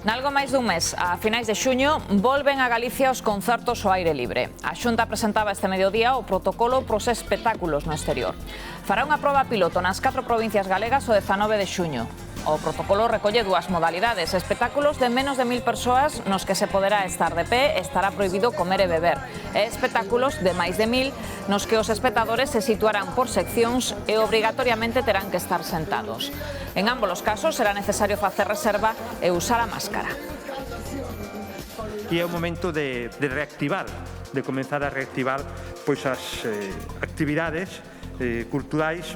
Nalgo máis dun mes, a finais de xuño, volven a Galicia os concertos ao aire libre. A Xunta presentaba este mediodía o protocolo pros espectáculos no exterior. Fará unha proba piloto nas 4 provincias galegas o 19 de xuño. O protocolo recolle dúas modalidades: espectáculos de menos de 1000 persoas nos que se poderá estar de pé, estará prohibido comer e beber, e espectáculos de máis de 1000 nos que os espectadores se situarán por seccións e obrigatoriamente terán que estar sentados. En ambos os casos será necesario facer reserva e usar a máscara. E é o momento de reactivar, de comenzar a reactivar pois as actividades culturais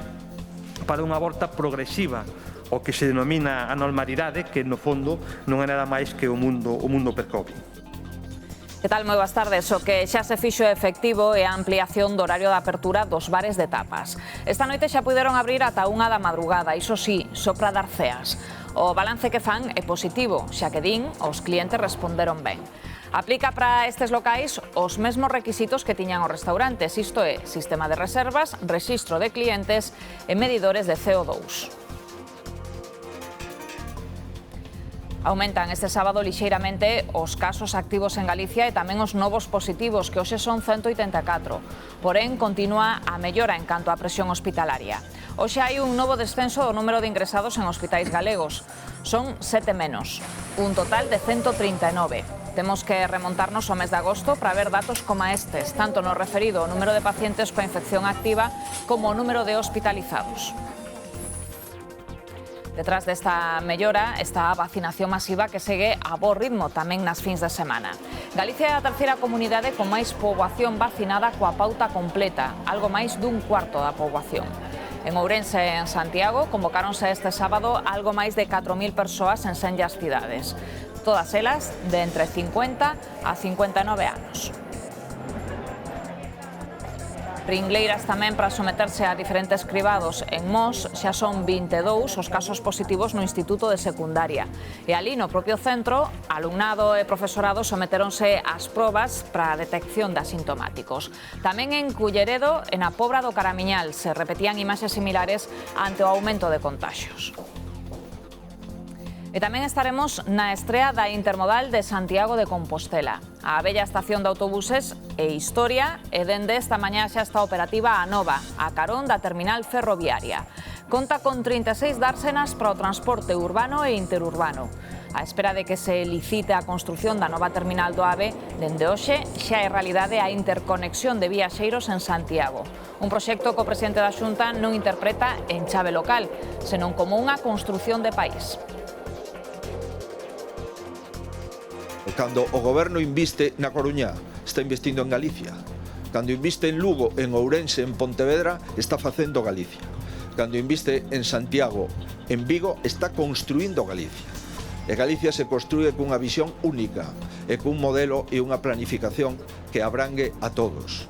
para unha volta progresiva o que se denomina a normalidade, que no fondo non é nada máis que o mundo pre-Covid. Que tal? Moi boas tardes. O que xa se fixo efectivo é a ampliación do horario de apertura dos bares de tapas. Esta noite xa puideron abrir ata 1 da madrugada, iso sí, só para dar ceas. O balance que fan é positivo, xa que din, os clientes responderon ben. Aplica para estes locais os mesmos requisitos que tiñan os restaurantes, isto é, sistema de reservas, rexistro de clientes e medidores de CO2. Aumentan este sábado lixeiramente os casos activos en Galicia e tamén os novos positivos, que hoxe son 184. Porén, continúa a mellora en canto á presión hospitalaria. Hoxe hai un novo descenso do número de ingresados en hospitais galegos. Son 7 menos, un total de 139. Temos que remontarnos ao mes de agosto para ver datos como estes, tanto no referido ao número de pacientes coa infección activa como o número de hospitalizados. Detrás desta mellora está a vacinación masiva que segue a bo ritmo tamén nas fins de semana. Galicia é a terceira comunidade con máis poboación vacinada coa pauta completa, algo máis dun cuarto da poboación. En Ourense e en Santiago convocáronse este sábado algo máis de 4000 persoas en 100 cidades. Todas elas de entre 50 a 59 anos. Ringleiras tamén para someterse a diferentes cribados. En Mos xa son 22 os casos positivos no Instituto de Secundaria. E ali no propio centro, alumnado e profesorado someteronse ás probas para a detección de asintomáticos. Tamén en Culleredo e na Pobra do Caramiñal se repetían imaxes similares ante o aumento de contaxios. E tamén estaremos na estrea da Intermodal de Santiago de Compostela. A bella estación de autobuses é historia e dende esta mañá xa está operativa a nova, a carón da terminal ferroviaria. Conta con 36 dársenas para o transporte urbano e interurbano. A espera de que se licite a construción da nova terminal do AVE, dende hoxe xa é realidade a interconexión de viaxeiros en Santiago. Un proxecto que o presidente da Xunta non interpreta en chave local, senón como unha construción de país. Cando o goberno inviste na Coruñá, está investindo en Galicia. Cando inviste en Lugo, en Ourense, en Pontevedra, está facendo Galicia. Cando inviste en Santiago, en Vigo, está construindo Galicia. E Galicia se construye cunha visión única e cun modelo e unha planificación que abrangue a todos.